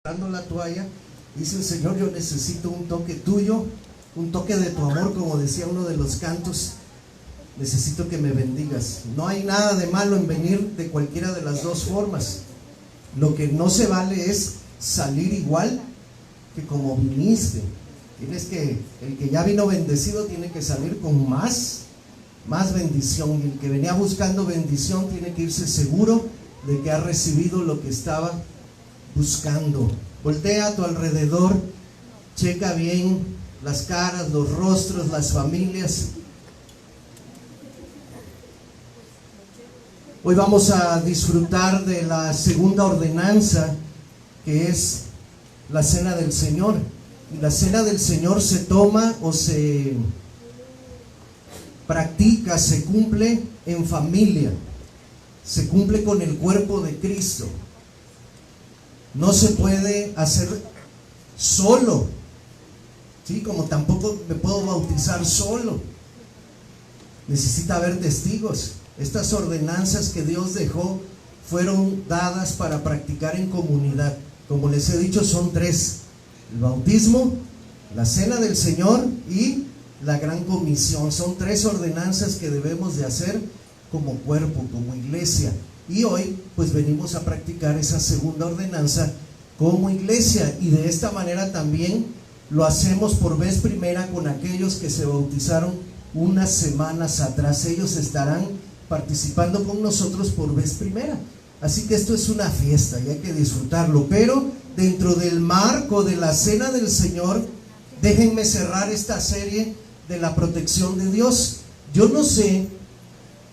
dando la toalla, dice el Señor: yo necesito un toque tuyo, un toque de tu amor, como decía uno de los cantos. Necesito que me bendigas. No hay nada de malo en venir de cualquiera de las dos formas. Lo que no se vale es salir igual que como viniste. El que ya vino bendecido tiene que salir con más bendición, y el que venía buscando bendición tiene que irse seguro de que ha recibido lo que estaba buscando. Voltea a tu alrededor, checa bien las caras, los rostros, las familias. Hoy vamos a disfrutar de la segunda ordenanza, que es la Cena del Señor. Y la Cena del Señor se toma o se practica, se cumple en familia, se cumple con el cuerpo de Cristo. No se puede hacer solo, ¿sí? Como tampoco me puedo bautizar solo. Necesita haber testigos. Estas ordenanzas que Dios dejó fueron dadas para practicar en comunidad. Como les he dicho, son tres: el bautismo, la Cena del Señor y la Gran Comisión. Son tres ordenanzas que debemos de hacer como cuerpo, como iglesia. Y hoy pues venimos a practicar esa segunda ordenanza como iglesia, y de esta manera también lo hacemos por vez primera con aquellos que se bautizaron unas semanas atrás. Ellos estarán participando con nosotros por vez primera. Así que esto es una fiesta y hay que disfrutarlo. Pero dentro del marco de la Cena del Señor, déjenme cerrar esta serie de la protección de Dios. Yo no sé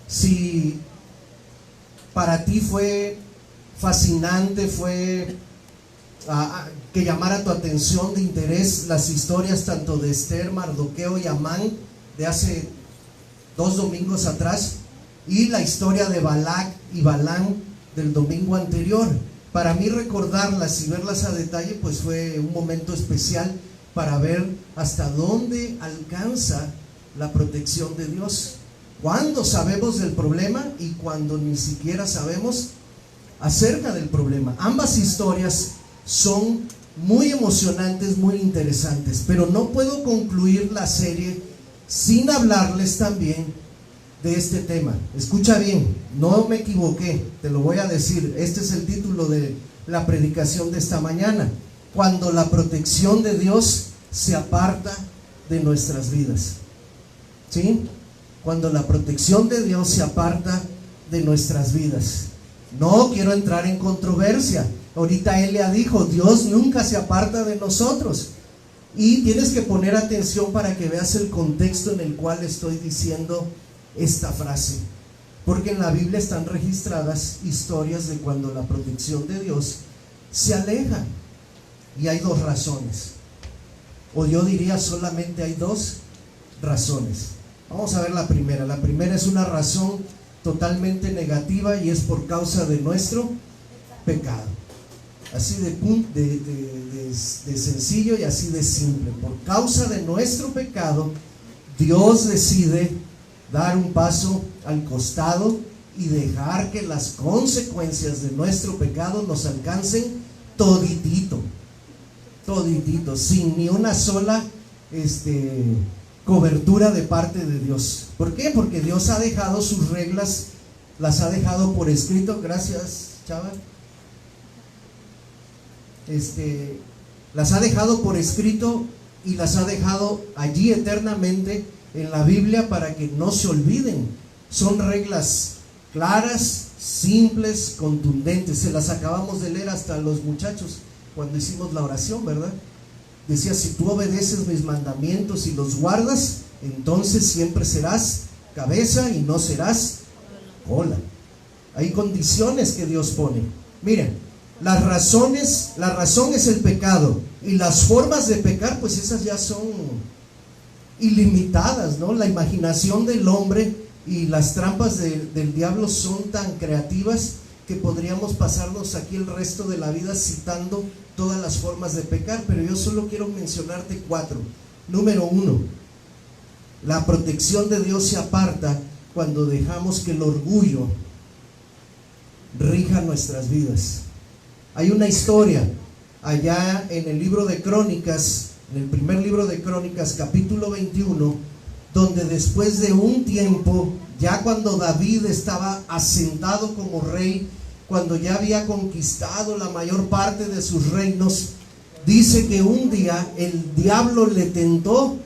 si para ti fue fascinante, fue que llamara tu atención, de interés, las historias tanto de Esther, Mardoqueo y Amán de hace 2 domingos atrás, y la historia de Balac y Balán del domingo anterior. Para mí recordarlas y verlas a detalle pues fue un momento especial para ver hasta dónde alcanza la protección de Dios. Cuando sabemos del problema y cuando ni siquiera sabemos acerca del problema. Ambas historias son muy emocionantes, muy interesantes, pero no puedo concluir la serie sin hablarles también de este tema. Escucha bien, no me equivoqué, te lo voy a decir. Este es el título de la predicación de esta mañana: cuando la protección de Dios se aparta de nuestras vidas. ¿Sí? Cuando la protección de Dios se aparta de nuestras vidas. No quiero entrar en controversia. Ahorita Elia dijo: Dios nunca se aparta de nosotros. Y tienes que poner atención para que veas el contexto en el cual estoy diciendo esta frase, porque en la Biblia están registradas historias de cuando la protección de Dios se aleja, y hay 2 razones, o yo diría solamente hay 2 razones. Vamos a ver la primera. La primera es una razón totalmente negativa, y es por causa de nuestro pecado. Así de sencillo y así de simple. Por causa de nuestro pecado, Dios decide dar un paso al costado y dejar que las consecuencias de nuestro pecado nos alcancen toditito, sin ni una sola cobertura de parte de Dios. ¿Por qué? Porque Dios ha dejado sus reglas, las ha dejado por escrito. Gracias, Chava. Las ha dejado por escrito y las ha dejado allí eternamente en la Biblia para que no se olviden. Son reglas claras, simples, contundentes. Se las acabamos de leer hasta a los muchachos cuando hicimos la oración, ¿verdad? Decía: si tú obedeces mis mandamientos y los guardas, entonces siempre serás cabeza y no serás cola. Hay condiciones que Dios pone. Miren, la razón es el pecado, y las formas de pecar pues esas ya son ilimitadas, ¿no? La imaginación del hombre y las trampas del diablo son tan creativas que podríamos pasarnos aquí el resto de la vida citando todas las formas de pecar, pero yo solo quiero mencionarte 4. Número 1, la protección de Dios se aparta cuando dejamos que el orgullo rija nuestras vidas. Hay una historia allá en el libro de Crónicas, en el primer libro de Crónicas, capítulo 21, donde después de un tiempo, ya cuando David estaba asentado como rey, cuando ya había conquistado la mayor parte de sus reinos, dice que un día el diablo le tentó.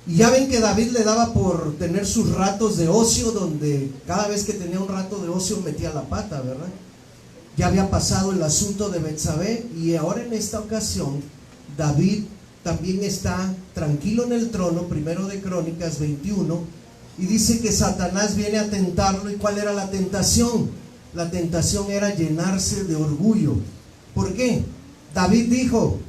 Y ya ven que David le daba por tener sus ratos de ocio, donde cada vez que tenía un rato de ocio metía la pata, ¿verdad? Ya había pasado el asunto de Betsabé, y ahora en esta ocasión David también está tranquilo en el trono, primero de Crónicas 21, y dice que Satanás viene a tentarlo. ¿Y cuál era la tentación? La tentación era llenarse de orgullo. ¿Por qué? David dijo: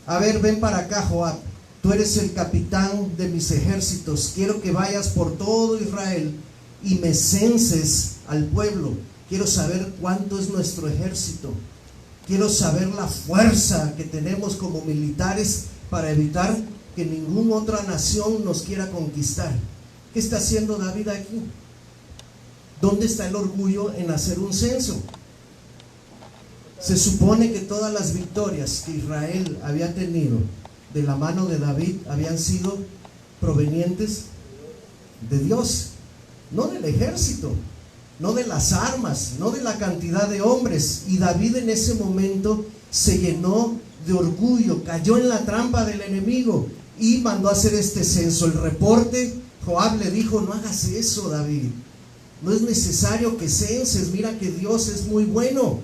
a ver, ven para acá, Joab, tú eres el capitán de mis ejércitos, quiero que vayas por todo Israel y me censes al pueblo. Quiero saber cuánto es nuestro ejército, quiero saber la fuerza que tenemos como militares para evitar que ninguna otra nación nos quiera conquistar. ¿Qué está haciendo David aquí? ¿Dónde está el orgullo en hacer un censo? Se supone que todas las victorias que Israel había tenido de la mano de David habían sido provenientes de Dios, no del ejército, no de las armas, no de la cantidad de hombres. Y David en ese momento se llenó de orgullo, cayó en la trampa del enemigo y mandó a hacer este censo. El reporte, Joab le dijo: no hagas eso, David, no es necesario que censes, mira que Dios es muy bueno.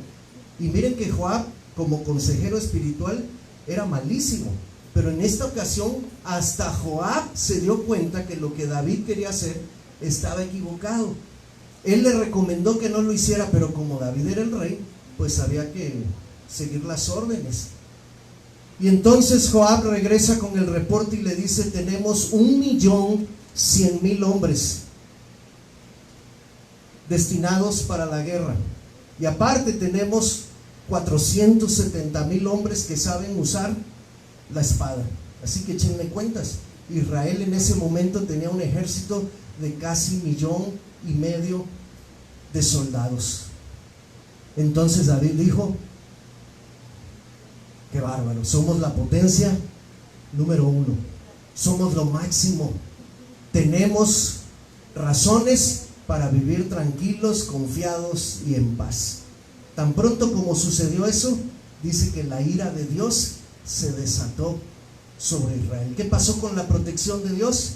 Y miren que Joab, como consejero espiritual, era malísimo, pero en esta ocasión hasta Joab se dio cuenta que lo que David quería hacer estaba equivocado. Él le recomendó que no lo hiciera, pero como David era el rey, pues había que seguir las órdenes. Y entonces Joab regresa con el reporte y le dice: tenemos 1.100.000 hombres destinados para la guerra, y aparte tenemos 470.000 hombres que saben usar la espada. Así que échenme cuentas. Israel en ese momento tenía un ejército de casi 1.5 millones de soldados. Entonces David dijo: qué bárbaro, somos la potencia número 1, somos lo máximo, tenemos razones para vivir tranquilos, confiados y en paz. Tan pronto como sucedió eso, dice que la ira de Dios se desató sobre Israel. ¿Qué pasó con la protección de Dios?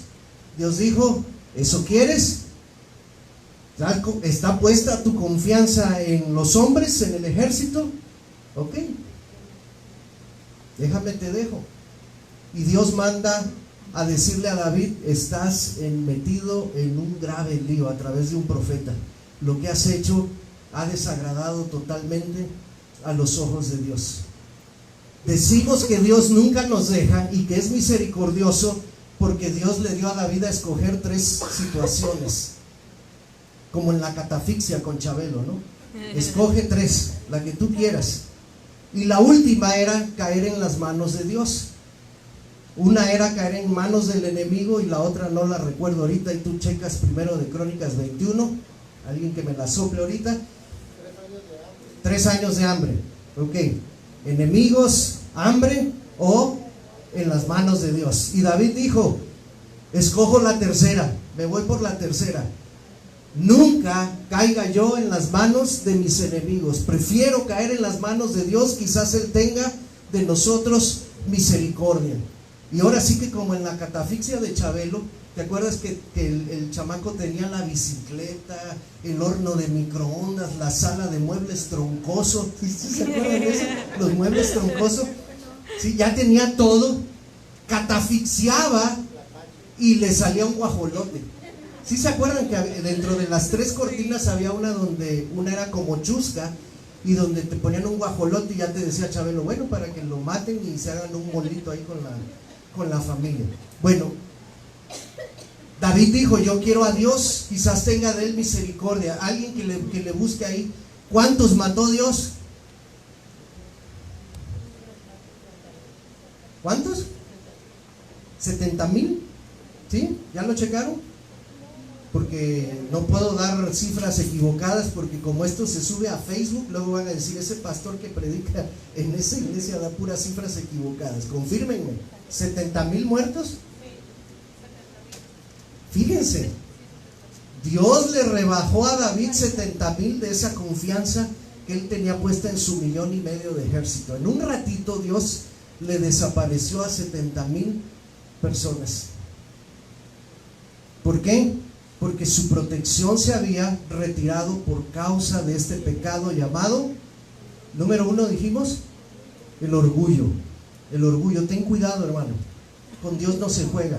Dios dijo: ¿eso quieres? ¿Está puesta tu confianza en los hombres, en el ejército? Ok, déjame te dejo. Y Dios manda a decirle a David: estás metido en un grave lío a través de un profeta. Lo que has hecho ha desagradado totalmente a los ojos de Dios. Decimos que Dios nunca nos deja y que es misericordioso, porque Dios le dio a David a escoger 3 situaciones, como en la catafixia con Chabelo, ¿no? Escoge 3, la que tú quieras. Y la última era caer en las manos de Dios. Una era caer en manos del enemigo y la otra no la recuerdo ahorita, y tú checas primero de Crónicas 21, alguien que me la sople ahorita. 3 años de hambre, ok. Enemigos, hambre o en las manos de Dios. Y David dijo: escojo la tercera, me voy por la tercera. Nunca caiga yo en las manos de mis enemigos, prefiero caer en las manos de Dios, quizás Él tenga de nosotros misericordia. Y ahora sí que como en la catafixia de Chabelo, ¿te acuerdas que el chamaco tenía la bicicleta, el horno de microondas, la sala de muebles troncoso? ¿Sí se acuerdan de eso? Los muebles troncosos. Sí, ya tenía todo, catafixiaba y le salía un guajolote. ¿Sí se acuerdan que dentro de las 3 cortinas había una donde una era como chusca y donde te ponían un guajolote y ya te decía Chabelo: bueno, para que lo maten y se hagan un molito ahí con la familia? Bueno, David dijo: yo quiero a Dios, quizás tenga de él misericordia. Alguien que le busque ahí. ¿Cuántos mató Dios? ¿Cuántos? 70,000. ¿Sí? ¿Ya lo checaron? porque no puedo dar cifras equivocadas, porque como esto se sube a Facebook, luego van a decir, ese pastor que predica en esa iglesia da puras cifras equivocadas. Confírmenme, 70,000 muertos. Fíjense, Dios le rebajó a David 70,000 de esa confianza que él tenía puesta en su 1,5 millones de ejército. En un ratito Dios le desapareció a 70,000 personas. ¿Por qué? Porque su protección se había retirado por causa de este pecado llamado, número 1 dijimos, el orgullo. El orgullo, ten cuidado, hermano, con Dios no se juega.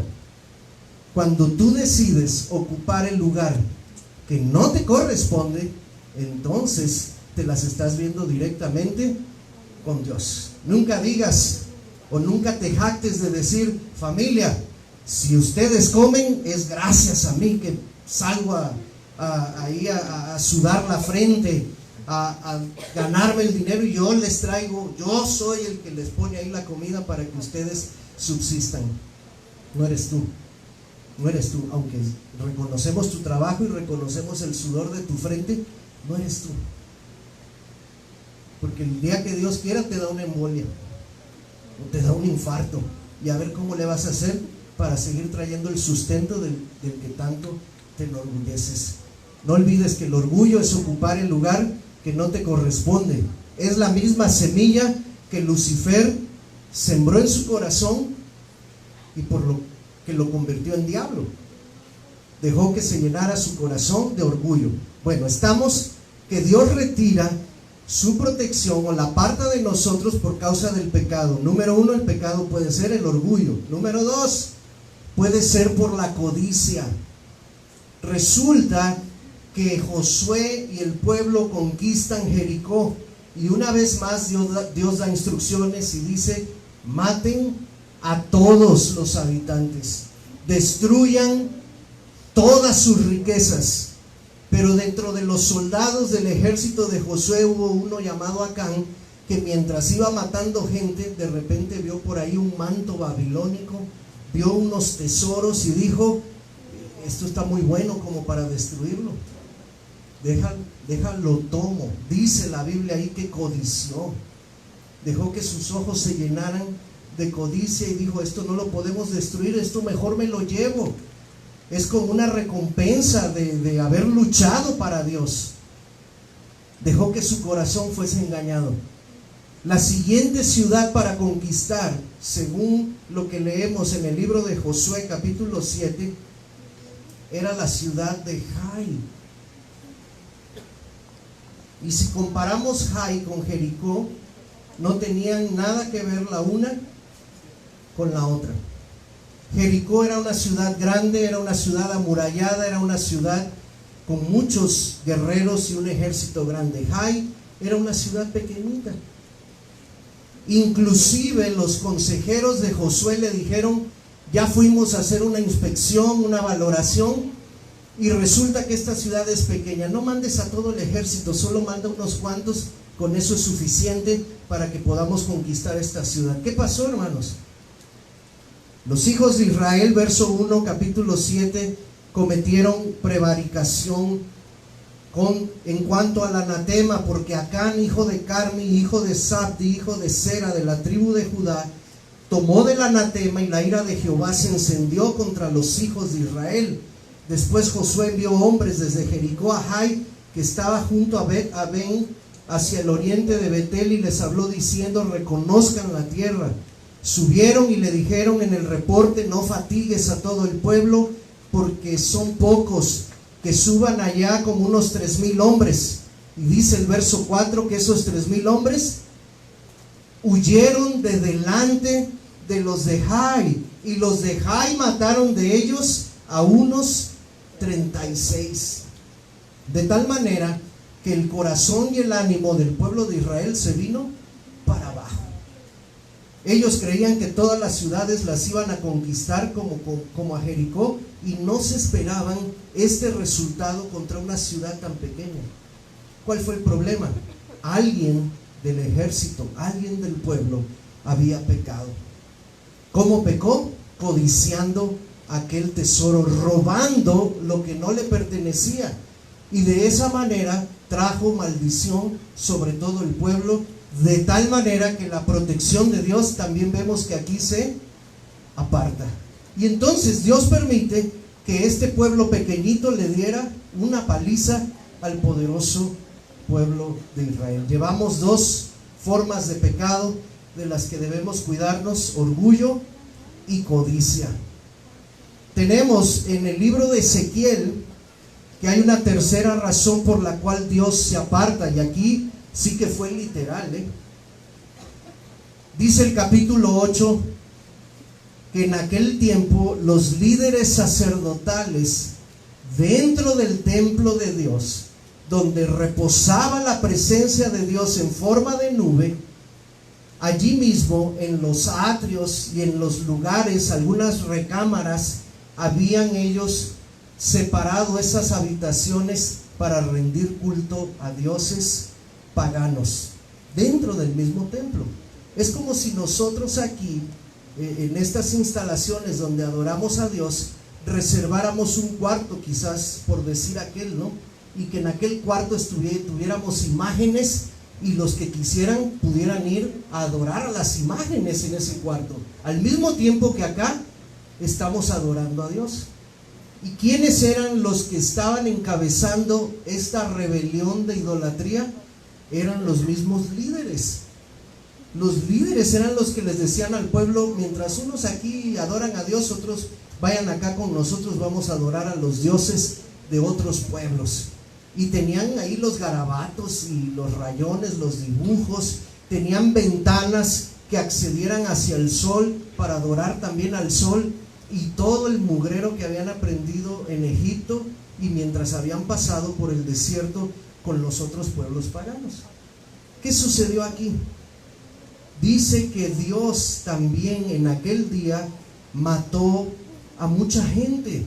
Cuando tú decides ocupar el lugar que no te corresponde, entonces te las estás viendo directamente con Dios. Nunca digas o nunca te jactes de decir, familia, si ustedes comen es gracias a mí que salgo ahí a sudar la frente, a ganarme el dinero y yo les traigo, yo soy el que les pone ahí la comida para que ustedes subsistan. No eres tú. No eres tú, aunque reconocemos tu trabajo y reconocemos el sudor de tu frente, no eres tú. Porque el día que Dios quiera te da una embolia o te da un infarto, y a ver cómo le vas a hacer para seguir trayendo el sustento del que tanto te enorgulleces. No olvides que el orgullo es ocupar el lugar que no te corresponde. Es la misma semilla que Lucifer sembró en su corazón y por lo que lo convirtió en diablo. Dejó que se llenara su corazón de orgullo. Bueno, estamos que Dios retira su protección o la aparta de nosotros por causa del pecado. Número 1, el pecado puede ser el orgullo. Número 2, puede ser por la codicia. Resulta que Josué y el pueblo conquistan Jericó, y una vez más Dios da instrucciones y dice: maten a todos los habitantes, destruyan todas sus riquezas. Pero dentro de los soldados del ejército de Josué hubo uno llamado Acán, que mientras iba matando gente, de repente vio por ahí un manto babilónico, vio unos tesoros y dijo: esto está muy bueno como para destruirlo, déjalo tomo. Dice la Biblia ahí que codició, dejó que sus ojos se llenaran de codicia y dijo: esto no lo podemos destruir, esto mejor me lo llevo. Es como una recompensa de haber luchado para Dios. Dejó que su corazón fuese engañado. La siguiente ciudad para conquistar, según lo que leemos en el libro de Josué capítulo 7, era la ciudad de Jai. Y si comparamos Jai con Jericó, no tenían nada que ver la una con la otra. Jericó era una ciudad grande, era una ciudad amurallada, era una ciudad con muchos guerreros y un ejército grande. Jai era una ciudad pequeñita. Inclusive los consejeros de Josué le dijeron: ya fuimos a hacer una inspección, una valoración, y resulta que esta ciudad es pequeña. No mandes a todo el ejército, solo manda unos cuantos, con eso es suficiente para que podamos conquistar esta ciudad. ¿Qué pasó, hermanos? Los hijos de Israel, verso 1, capítulo 7, cometieron prevaricación en cuanto al anatema, porque Acán, hijo de Carmi, hijo de Sabdi, hijo de Sera, de la tribu de Judá, tomó del anatema, y la ira de Jehová se encendió contra los hijos de Israel. Después Josué envió hombres desde Jericó a Jai, que estaba junto a Bet-Aven, hacia el oriente de Betel, y les habló diciendo: reconozcan la tierra. Subieron y le dijeron en el reporte: no fatigues a todo el pueblo, porque son pocos, que suban allá como unos 3,000 hombres. Y dice el verso 4 que esos 3,000 hombres huyeron de delante de los de Jai, y los de Jai mataron de ellos a unos 36. De tal manera que el corazón y el ánimo del pueblo de Israel se vino para abajo. Ellos creían que todas las ciudades las iban a conquistar como a Jericó, y no se esperaban este resultado contra una ciudad tan pequeña. ¿Cuál fue el problema? Alguien del ejército, alguien del pueblo había pecado. ¿Cómo pecó? Codiciando aquel tesoro, robando lo que no le pertenecía. Y de esa manera trajo maldición sobre todo el pueblo, de tal manera que la protección de Dios también vemos que aquí se aparta. Y entonces Dios permite que este pueblo pequeñito le diera una paliza al poderoso pueblo de Israel. Llevamos dos formas de pecado de las que debemos cuidarnos: orgullo y codicia. Tenemos en el libro de Ezequiel que hay una tercera razón por la cual Dios se aparta, y aquí sí que fue literal, Dice el capítulo 8 que en aquel tiempo los líderes sacerdotales dentro del templo de Dios, donde reposaba la presencia de Dios en forma de nube, allí mismo en los atrios y en los lugares, algunas recámaras, habían ellos separado esas habitaciones para rendir culto a dioses paganos dentro del mismo templo. Es como si nosotros aquí, en estas instalaciones donde adoramos a Dios, reserváramos un cuarto, quizás por decir aquel, ¿no? Y que en aquel cuarto tuviéramos imágenes, y los que quisieran pudieran ir a adorar a las imágenes en ese cuarto, al mismo tiempo que acá estamos adorando a Dios. ¿Y quiénes eran los que estaban encabezando esta rebelión de idolatría? Eran los mismos líderes. Los líderes eran los que les decían al pueblo: mientras unos aquí adoran a Dios, otros vayan acá con nosotros, vamos a adorar a los dioses de otros pueblos. Y tenían ahí los garabatos y los rayones, los dibujos, tenían ventanas que accedieran hacia el sol para adorar también al sol, y todo el mugrero que habían aprendido en Egipto y mientras habían pasado por el desierto con los otros pueblos paganos. ¿Qué sucedió aquí? Dice que Dios también en aquel día mató a mucha gente,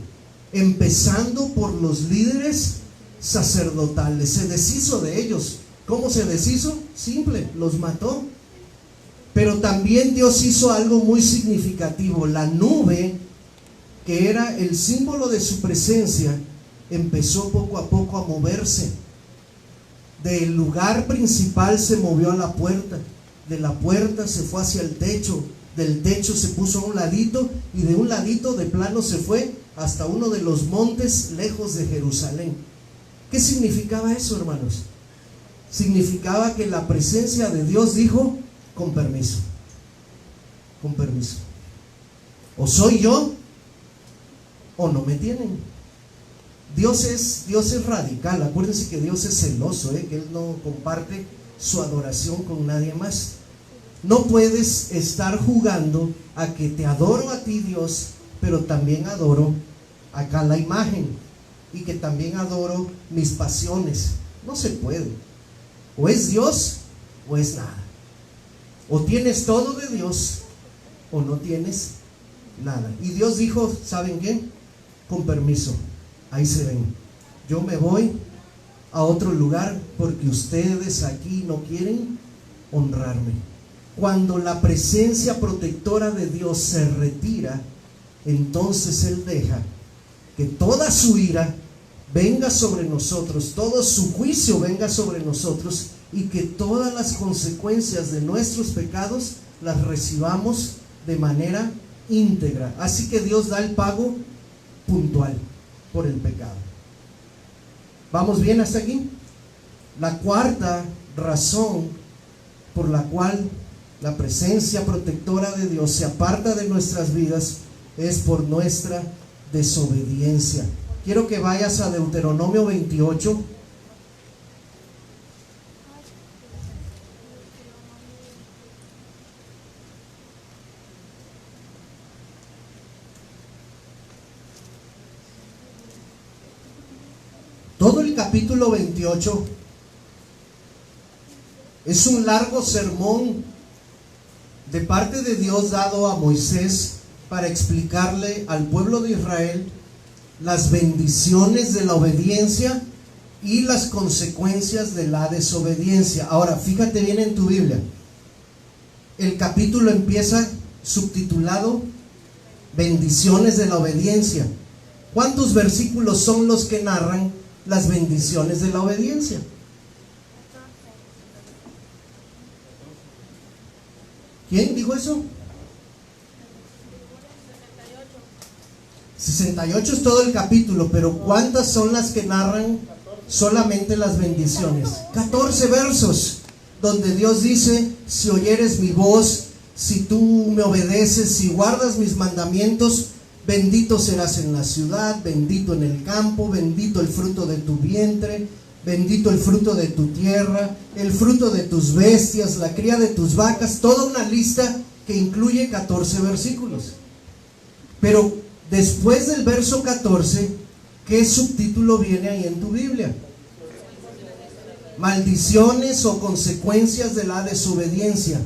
empezando por los líderes sacerdotales. Se deshizo de ellos. ¿Cómo se deshizo? Simple, los mató. Pero también Dios hizo algo muy significativo. La nube, que era el símbolo de su presencia, empezó poco a poco a moverse. Del lugar principal se movió a la puerta, de la puerta se fue hacia el techo, del techo se puso a un ladito, y de un ladito de plano se fue hasta uno de los montes lejos de Jerusalén. ¿Qué significaba eso, hermanos? Significaba que la presencia de Dios dijo: con permiso, con permiso, o soy yo o no me tienen. Dios es radical. Acuérdense que Dios es celoso, que Él no comparte su adoración con nadie más. No puedes estar jugando a que te adoro a ti, Dios, pero también adoro acá la imagen, y que también adoro mis pasiones. No se puede. O es Dios o es nada. O tienes todo de Dios o no tienes nada. Y Dios dijo: ¿saben qué? Con permiso, ahí se ven. Yo me voy a otro lugar porque ustedes aquí no quieren honrarme. Cuando la presencia protectora de Dios se retira, entonces Él deja que toda su ira venga sobre nosotros, todo su juicio venga sobre nosotros, y que todas las consecuencias de nuestros pecados las recibamos de manera íntegra. Así que Dios da el pago puntual por el pecado. ¿Vamos bien hasta aquí? La cuarta razón por la cual la presencia protectora de Dios se aparta de nuestras vidas es por nuestra desobediencia. Quiero que vayas a Deuteronomio 28. Todo el capítulo 28 es un largo sermón de parte de Dios dado a Moisés para explicarle al pueblo de Israel las bendiciones de la obediencia y las consecuencias de la desobediencia. Ahora, fíjate bien en tu Biblia. El capítulo empieza subtitulado bendiciones de la obediencia. ¿Cuántos versículos son los que narran las bendiciones de la obediencia? ¿Quién dijo eso? 68 es todo el capítulo, pero ¿cuántas son las que narran solamente las bendiciones? 14 versos, donde Dios dice: si oyeres mi voz, si tú me obedeces, si guardas mis mandamientos, bendito serás en la ciudad, bendito en el campo, bendito el fruto de tu vientre, bendito el fruto de tu tierra, el fruto de tus bestias, la cría de tus vacas. Toda una lista que incluye 14 versículos. Pero después del verso 14, ¿qué subtítulo viene ahí en tu Biblia? Maldiciones o consecuencias de la desobediencia.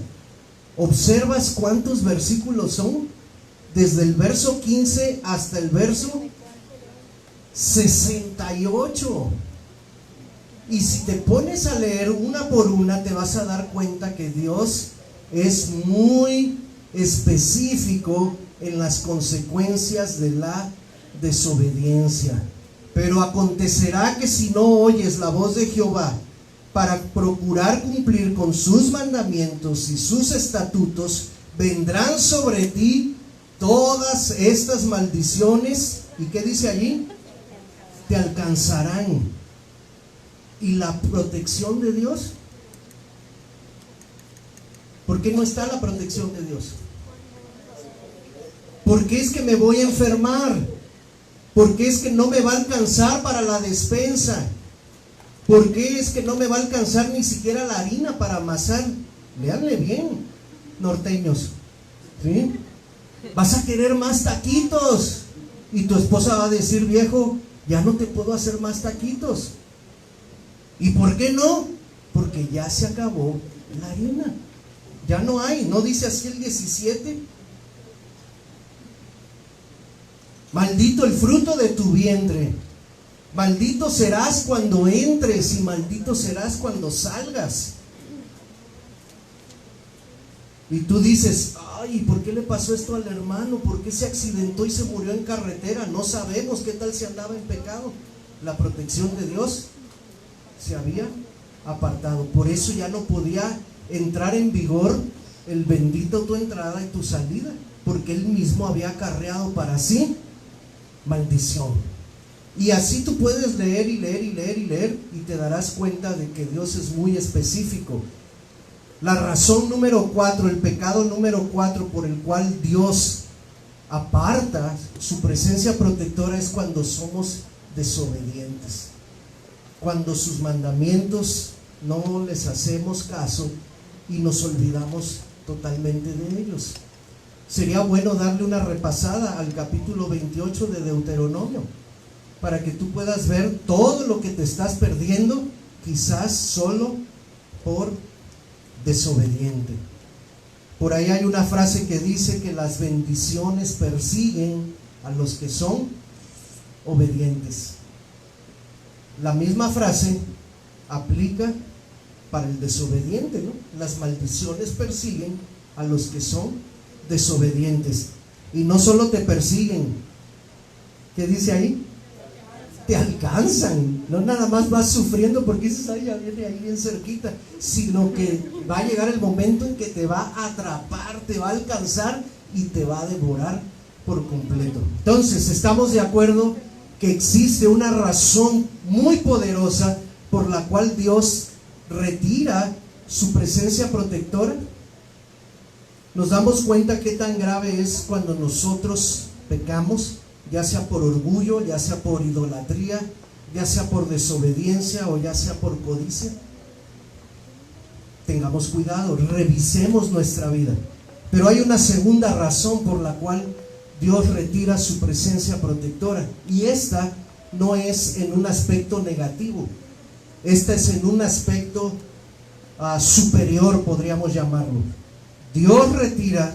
¿Observas cuántos versículos son? Desde el verso 15 hasta el verso 68. Y si te pones a leer una por una, te vas a dar cuenta que Dios es muy específico en las consecuencias de la desobediencia. Pero acontecerá que si no oyes la voz de Jehová para procurar cumplir con sus mandamientos y sus estatutos, vendrán sobre ti todas estas maldiciones. ¿Y qué dice allí? Te alcanzarán. ¿Y la protección de Dios? ¿Por qué no está la protección de Dios? ¿Por qué es que me voy a enfermar? ¿Por qué es que no me va a alcanzar para la despensa? ¿Por qué es que no me va a alcanzar ni siquiera la harina para amasar? Léanle bien, norteños, ¿sí? Vas a querer más taquitos y tu esposa va a decir: viejo, ya no te puedo hacer más taquitos. ¿Y por qué no? Porque ya se acabó la harina, ya no hay. ¿No dice así el 17? Maldito el fruto de tu vientre, maldito serás cuando entres y maldito serás cuando salgas. Y tú dices: ay, ¿por qué le pasó esto al hermano? ¿Por qué se accidentó y se murió en carretera? No sabemos. ¿Qué tal si andaba en pecado? La protección de Dios se había apartado. Por eso ya no podía entrar en vigor el bendito tu entrada y tu salida, porque Él mismo había acarreado para sí maldición. Y así tú puedes leer y leer y leer y leer, y te darás cuenta de que Dios es muy específico. La razón número 4, el pecado número 4 por el cual Dios aparta su presencia protectora, es cuando somos desobedientes, cuando sus mandamientos no les hacemos caso y nos olvidamos totalmente de ellos. Sería bueno darle una repasada al capítulo 28 de Deuteronomio, para que tú puedas ver todo lo que te estás perdiendo, quizás solo por desobediente. Por ahí hay una frase que dice que las bendiciones persiguen a los que son obedientes. La misma frase aplica para el desobediente, ¿no? Las maldiciones persiguen a los que son desobedientes. Y no solo te persiguen, ¿qué dice ahí? Te alcanzan. No nada más vas sufriendo porque dices: ay, ya viene ahí bien cerquita, sino que va a llegar el momento en que te va a atrapar, te va a alcanzar y te va a devorar por completo. Entonces, ¿estamos de acuerdo que existe una razón muy poderosa por la cual Dios retira su presencia protectora? Nos damos cuenta qué tan grave es cuando nosotros pecamos, ya sea por orgullo, ya sea por idolatría, ya sea por desobediencia o ya sea por codicia. Tengamos cuidado, revisemos nuestra vida. Pero hay una segunda razón por la cual Dios retira su presencia protectora, y esta no es en un aspecto negativo, esta es en un aspecto superior, podríamos llamarlo. Dios retira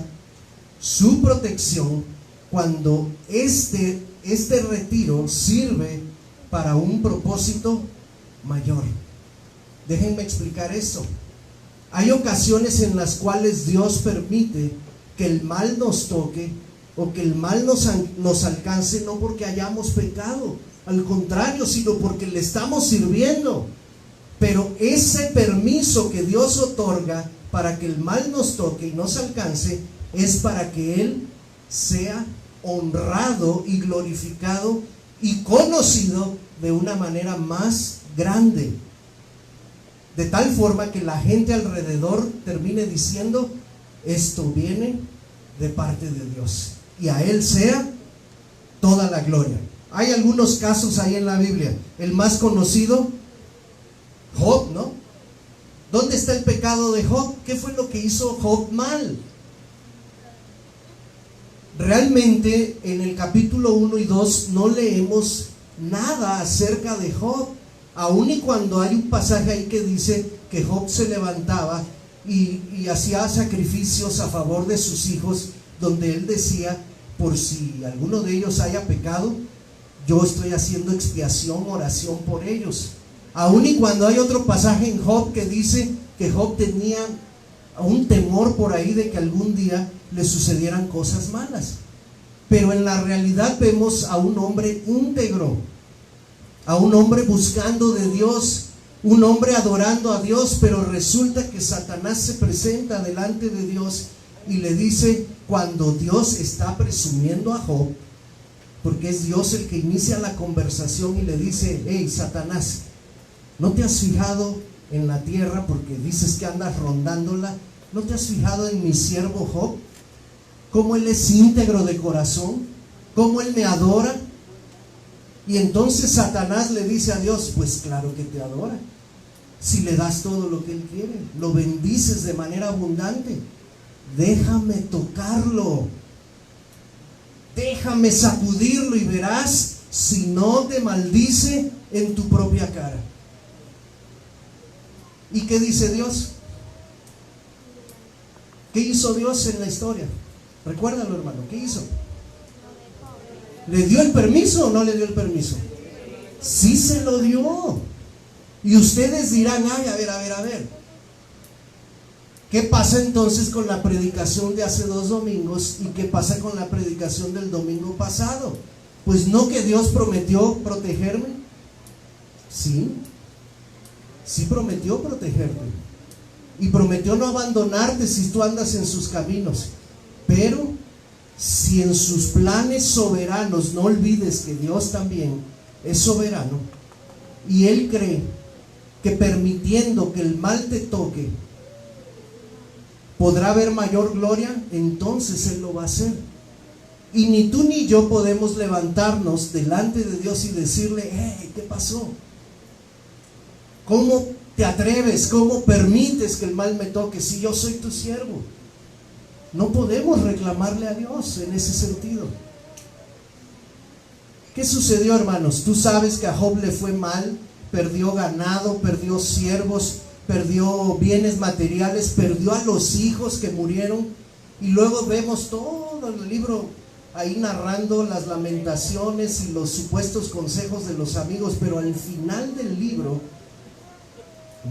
su protección cuando este retiro sirve para un propósito mayor. Déjenme explicar esto. Hay ocasiones en las cuales Dios permite que el mal nos toque o que el mal nos alcance no porque hayamos pecado, al contrario, sino porque le estamos sirviendo. Pero ese permiso que Dios otorga para que el mal nos toque y nos alcance es para que Él sea honrado y glorificado y conocido de una manera más grande, de tal forma que la gente alrededor termine diciendo: esto viene de parte de Dios, y a Él sea toda la gloria. Hay algunos casos ahí en la Biblia. El más conocido, Job, ¿no? ¿Dónde está el pecado de Job? ¿Qué fue lo que hizo Job mal? Realmente en el capítulo 1 y 2 no leemos nada acerca de Job, aun y cuando hay un pasaje ahí que dice que Job se levantaba y hacía sacrificios a favor de sus hijos, donde él decía: por si alguno de ellos haya pecado, yo estoy haciendo expiación, oración por ellos. Aun y cuando hay otro pasaje en Job que dice que Job tenía un temor por ahí de que algún día le sucedieran cosas malas. Pero en la realidad vemos a un hombre íntegro, a un hombre buscando de Dios, un hombre adorando a Dios. Pero resulta que Satanás se presenta delante de Dios y le dice, cuando Dios está presumiendo a Job, porque es Dios el que inicia la conversación, y le dice: hey, Satanás, ¿no te has fijado en la tierra, porque dices que andas rondándola? ¿No te has fijado en mi siervo Job? ¿Cómo él es íntegro de corazón? ¿Cómo él me adora? Y entonces Satanás le dice a Dios: pues claro que te adora, si le das todo lo que él quiere, lo bendices de manera abundante. Déjame tocarlo, déjame sacudirlo, y verás si no te maldice en tu propia cara. ¿Y qué dice Dios? ¿Qué hizo Dios en la historia? Recuérdalo, hermano, ¿qué hizo? ¿Le dio el permiso o no le dio el permiso? Sí se lo dio. Y ustedes dirán: ay, a ver, ¿qué pasa entonces con la predicación de hace 2 domingos? ¿Y qué pasa con la predicación del domingo pasado? Pues no, que Dios prometió protegerme. Sí prometió protegerte, y prometió no abandonarte si tú andas en sus caminos. Pero si en sus planes soberanos, no olvides que Dios también es soberano, y Él cree que permitiendo que el mal te toque podrá haber mayor gloria, entonces Él lo va a hacer. Y ni tú ni yo podemos levantarnos delante de Dios y decirle: hey, ¿qué pasó? ¿Cómo te atreves? ¿Cómo permites que el mal me toque si yo soy tu siervo? No podemos reclamarle a Dios en ese sentido. ¿Qué sucedió, hermanos? Tú sabes que a Job le fue mal, perdió ganado, perdió siervos, perdió bienes materiales, perdió a los hijos que murieron. Y luego vemos todo el libro ahí narrando las lamentaciones y los supuestos consejos de los amigos. Pero al final del libro,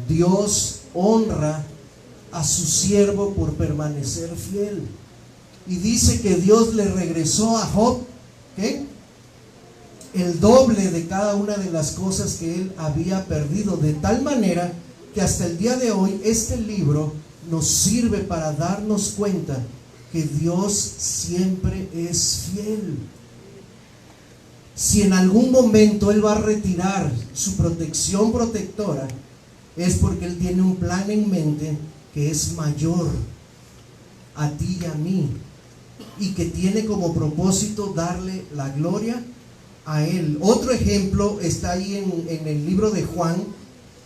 Dios honra a su siervo por permanecer fiel, y dice que Dios le regresó a Job, ¿qué? El doble de cada una de las cosas que él había perdido, de tal manera que hasta el día de hoy este libro nos sirve para darnos cuenta que Dios siempre es fiel. Si en algún momento Él va a retirar su protección protectora, es porque Él tiene un plan en mente que es mayor a ti y a mí, y que tiene como propósito darle la gloria a Él. Otro ejemplo está ahí en el libro de Juan,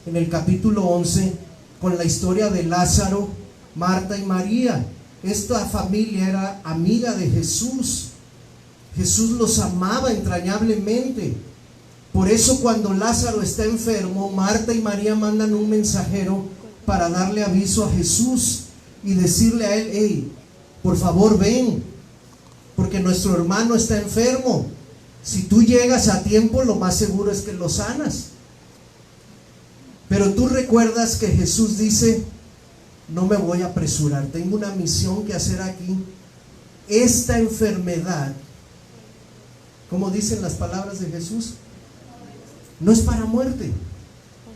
en el capítulo 11, con la historia de Lázaro, Marta y María. Esta familia era amiga de Jesús. Jesús los amaba entrañablemente. Por eso cuando Lázaro está enfermo, Marta y María mandan un mensajero para darle aviso a Jesús y decirle a él: hey, por favor ven, porque nuestro hermano está enfermo. Si tú llegas a tiempo, lo más seguro es que lo sanas. Pero tú recuerdas que Jesús dice: no me voy a apresurar, tengo una misión que hacer aquí. esta enfermedad, como dicen las palabras de Jesús, no es para muerte,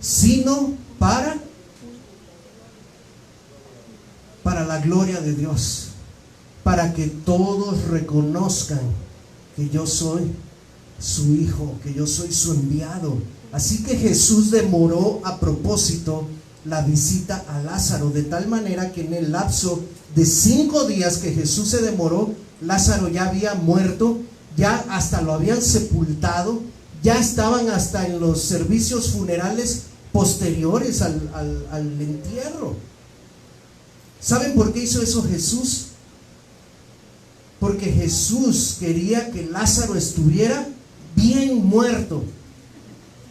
sino para la gloria de Dios, para que todos reconozcan que yo soy su hijo, que yo soy su enviado. Así que Jesús demoró a propósito la visita a Lázaro, de tal manera que en el lapso de 5 días que Jesús se demoró, Lázaro ya había muerto, ya hasta lo habían sepultado, ya estaban hasta en los servicios funerales posteriores al entierro. ¿Saben por qué hizo eso Jesús? Porque Jesús quería que Lázaro estuviera bien muerto.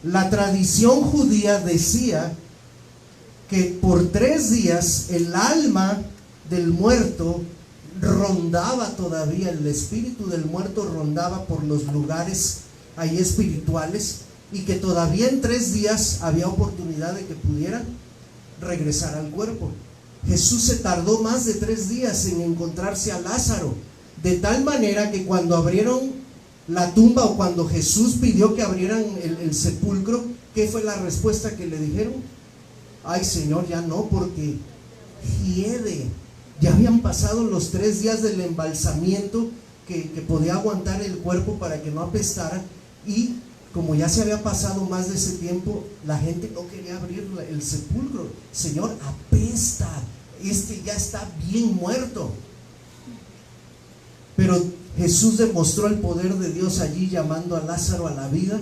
La tradición judía decía que por 3 días el alma del muerto rondaba todavía, el espíritu del muerto rondaba por los lugares ahí espirituales, y que todavía en 3 días había oportunidad de que pudiera regresar al cuerpo. Jesús se tardó más de 3 días en encontrarse a Lázaro, de tal manera que cuando abrieron la tumba, o cuando Jesús pidió que abrieran el sepulcro, ¿qué fue la respuesta que le dijeron? Ay, Señor, ya no, porque hiede. Ya habían pasado los 3 días del embalsamiento que podía aguantar el cuerpo para que no apestara, y como ya se había pasado más de ese tiempo, la gente no quería abrir el sepulcro. Señor, apesta, ya está bien muerto. Pero Jesús demostró el poder de Dios allí, llamando a Lázaro a la vida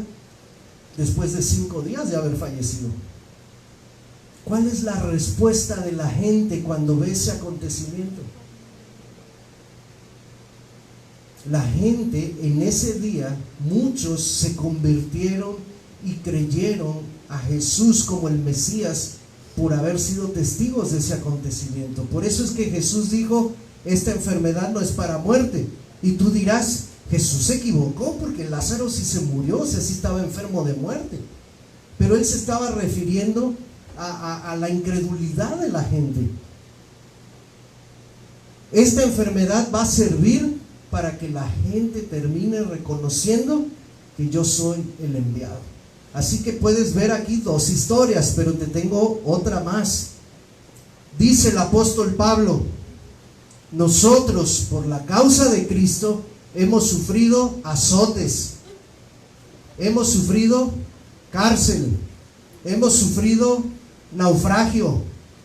después de 5 días de haber fallecido. ¿Cuál es la respuesta de la gente cuando ve ese acontecimiento? La gente en ese día, muchos se convirtieron y creyeron a Jesús como el Mesías por haber sido testigos de ese acontecimiento. Por eso es que Jesús dijo: esta enfermedad no es para muerte. Y tú dirás: Jesús se equivocó, porque Lázaro sí se murió, o sea, sí estaba enfermo de muerte. Pero él se estaba refiriendo a la incredulidad de la gente. Esta enfermedad va a servir para que la gente termine reconociendo que yo soy el enviado. Así que puedes ver aquí 2 historias, pero te tengo otra más. Dice el apóstol Pablo: nosotros, por la causa de Cristo, hemos sufrido azotes, hemos sufrido cárcel, hemos sufrido naufragio,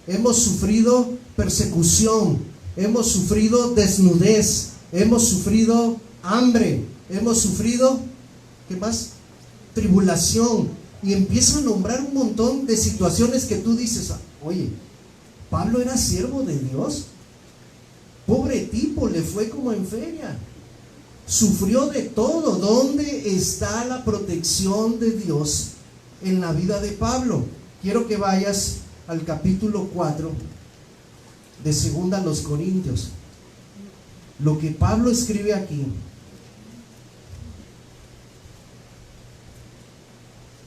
hemos sufrido persecución, hemos sufrido desnudez, hemos sufrido hambre, hemos sufrido, ¿qué más? Tribulación. Y empieza a nombrar un montón de situaciones que tú dices: oye, Pablo era siervo de Dios. Pobre tipo, le fue como en feria. Sufrió de todo. ¿Dónde está la protección de Dios en la vida de Pablo? Quiero que vayas al capítulo 4 de 2 Corintios. Lo que Pablo escribe aquí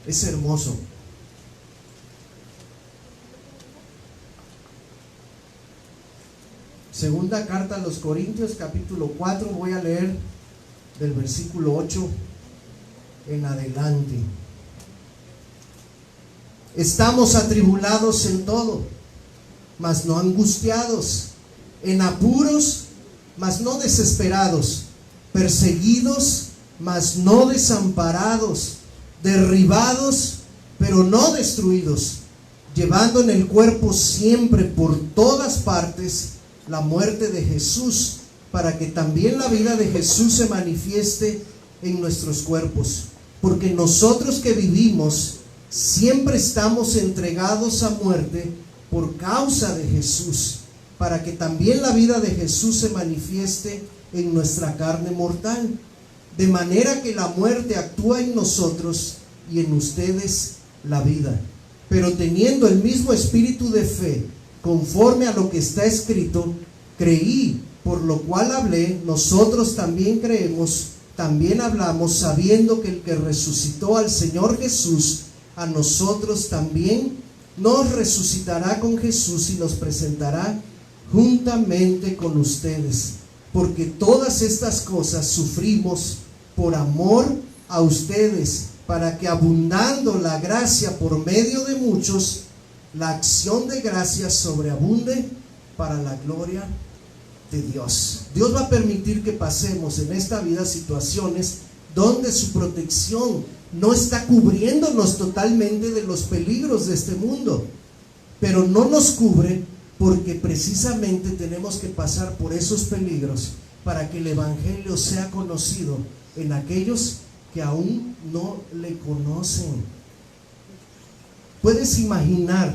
es hermoso. Segunda carta a los Corintios, capítulo 4, voy a leer del versículo 8 en adelante. Estamos atribulados en todo, mas no angustiados, en apuros, mas no desesperados, perseguidos, mas no desamparados, derribados, pero no destruidos, llevando en el cuerpo siempre por todas partes la muerte de Jesús, para que también la vida de Jesús se manifieste en nuestros cuerpos. Porque nosotros que vivimos siempre estamos entregados a muerte por causa de Jesús, para que también la vida de Jesús se manifieste en nuestra carne mortal. De manera que la muerte actúa en nosotros y en ustedes la vida. Pero teniendo el mismo espíritu de fe, conforme a lo que está escrito: creí, por lo cual hablé. Nosotros también creemos, también hablamos, sabiendo que el que resucitó al Señor Jesús, a nosotros también nos resucitará con Jesús y nos presentará juntamente con ustedes. porque todas estas cosas sufrimos por amor a ustedes, para que abundando la gracia por medio de muchos, la acción de gracias sobreabunde para la gloria de Dios. Dios va a permitir que pasemos en esta vida situaciones donde su protección no está cubriéndonos totalmente de los peligros de este mundo, pero no nos cubre porque precisamente tenemos que pasar por esos peligros para que el Evangelio sea conocido en aquellos que aún no le conocen. ¿Puedes imaginar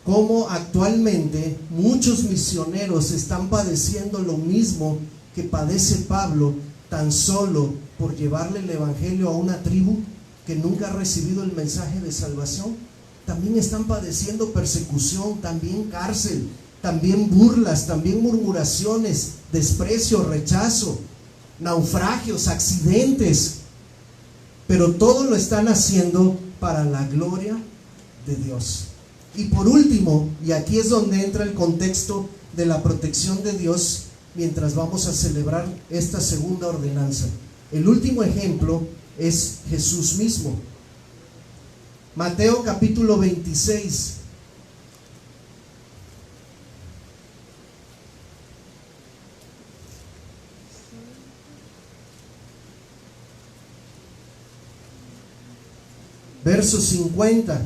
cómo actualmente muchos misioneros están padeciendo lo mismo que padece Pablo, tan solo por llevarle el Evangelio a una tribu que nunca ha recibido el mensaje de salvación? También están padeciendo persecución, también cárcel, también burlas, también murmuraciones, desprecio, rechazo, naufragios, accidentes. Pero todo lo están haciendo para la gloria de Dios. Y por último, y aquí es donde entra el contexto de la protección de Dios mientras vamos a celebrar esta segunda ordenanza. El último ejemplo es Jesús mismo. Mateo capítulo 26. Verso 50.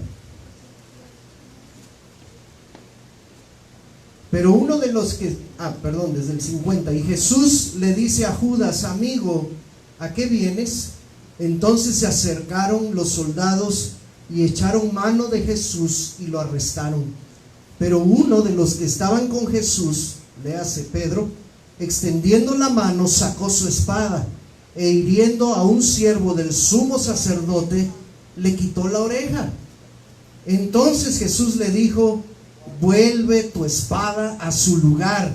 Pero uno de los que, desde el 50. Y Jesús le dice a Judas: amigo, ¿a qué vienes? Entonces se acercaron los soldados y echaron mano de Jesús y lo arrestaron. Pero uno de los que estaban con Jesús, léase Pedro, extendiendo la mano, sacó su espada e hiriendo a un siervo del sumo sacerdote, le quitó la oreja. Entonces Jesús le dijo: vuelve tu espada a su lugar,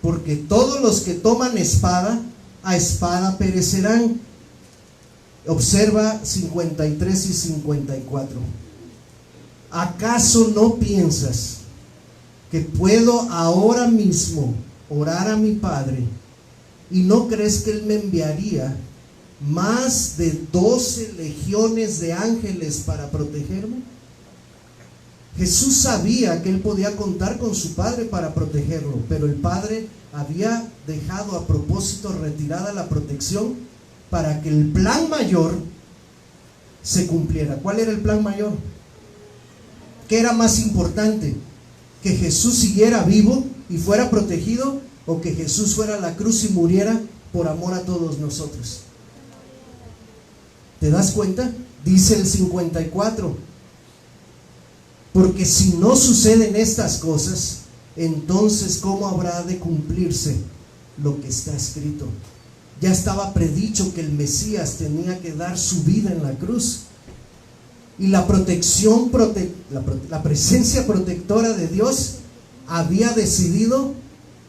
porque todos los que toman espada, a espada perecerán. Observa 53 y 54. ¿Acaso no piensas que puedo ahora mismo orar a mi Padre y no crees que Él me enviaría más de 12 legiones de ángeles para protegerme? Jesús sabía que Él podía contar con su Padre para protegerlo, pero el Padre había dejado a propósito retirada la protección para que el plan mayor se cumpliera. ¿Cuál era el plan mayor? ¿Qué era más importante? ¿Que Jesús siguiera vivo y fuera protegido, o que Jesús fuera a la cruz y muriera por amor a todos nosotros? ¿Te das cuenta? Dice el 54: porque si no suceden estas cosas, entonces ¿cómo habrá de cumplirse lo que está escrito? Ya estaba predicho que el Mesías tenía que dar su vida en la cruz. Y la protección, la presencia protectora de Dios había decidido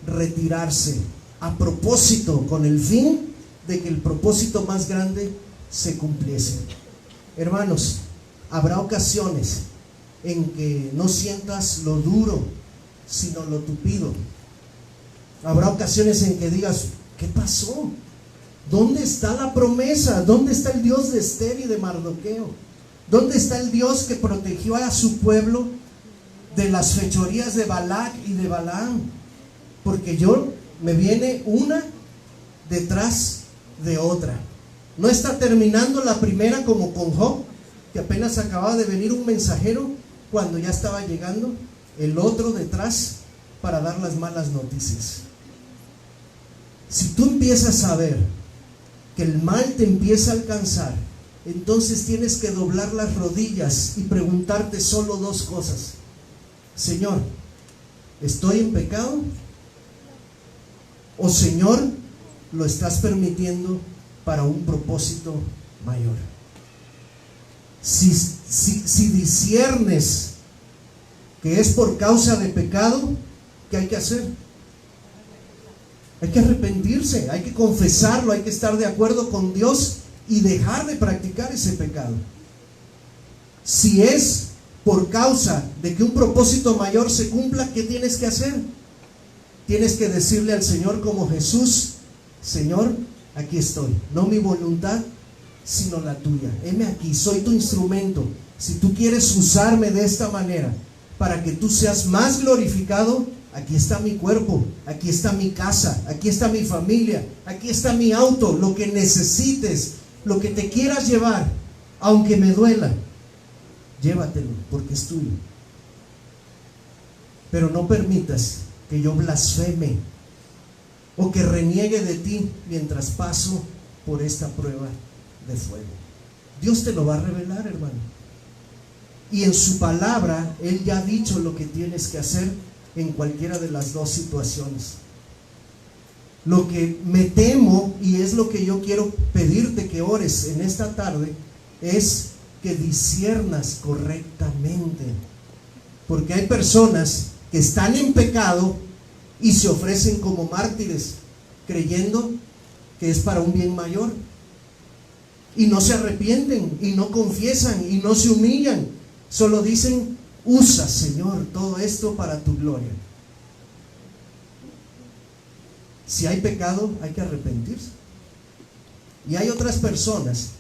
retirarse a propósito, con el fin de que el propósito más grande se cumpliese. Hermanos, habrá ocasiones en que no sientas lo duro, sino lo tupido. Habrá ocasiones en que digas: ¿qué pasó? ¿Dónde está la promesa? ¿Dónde está el Dios de Esther y de Mardoqueo? ¿Dónde está el Dios que protegió a su pueblo de las fechorías de Balac y de Balaam? Porque me viene una detrás de otra. No está terminando la primera como con Job, que apenas acababa de venir un mensajero cuando ya estaba llegando el otro detrás para dar las malas noticias. Si tú empiezas a ver que el mal te empieza a alcanzar, entonces tienes que doblar las rodillas y preguntarte solo dos cosas: Señor, ¿estoy en pecado? O Señor, lo estás permitiendo para un propósito mayor. Si disciernes que es por causa de pecado, ¿qué hay que hacer? Hay que arrepentirse, hay que confesarlo, hay que estar de acuerdo con Dios y dejar de practicar ese pecado. Si es por causa de que un propósito mayor se cumpla, ¿qué tienes que hacer? Tienes que decirle al Señor como Jesús: Señor, aquí estoy, no mi voluntad, sino la tuya. Heme aquí, soy tu instrumento. Si tú quieres usarme de esta manera para que tú seas más glorificado, aquí está mi cuerpo, aquí está mi casa, aquí está mi familia, aquí está mi auto, lo que necesites, lo que te quieras llevar, aunque me duela, llévatelo porque es tuyo. Pero no permitas que yo blasfeme o que reniegue de ti mientras paso por esta prueba de fuego. Dios te lo va a revelar, hermano. Y en su palabra, Él ya ha dicho lo que tienes que hacer en cualquiera de las dos situaciones. Lo que me temo, y es lo que yo quiero pedirte que ores en esta tarde, es que disciernas correctamente. Porque hay personas que están en pecado y se ofrecen como mártires, creyendo que es para un bien mayor. Y no se arrepienten, y no confiesan, y no se humillan. Solo dicen, usa, Señor, todo esto para tu gloria. Si hay pecado, hay que arrepentirse. Y hay otras personas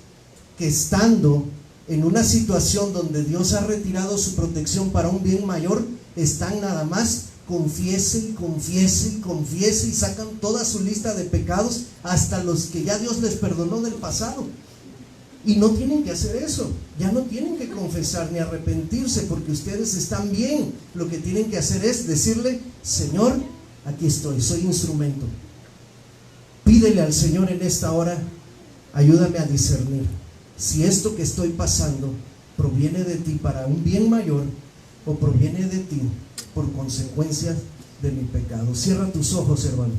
que, estando en una situación donde Dios ha retirado su protección para un bien mayor, están nada más confiese y confiese y confiese, y sacan toda su lista de pecados, hasta los que ya Dios les perdonó del pasado. Y no tienen que hacer eso, ya no tienen que confesar ni arrepentirse, porque ustedes están bien. Lo que tienen que hacer es decirle, Señor, aquí estoy, soy instrumento. Pídele al Señor en esta hora, ayúdame a discernir si esto que estoy pasando proviene de ti para un bien mayor, o proviene de ti por consecuencia de mi pecado. Cierra tus ojos, hermano.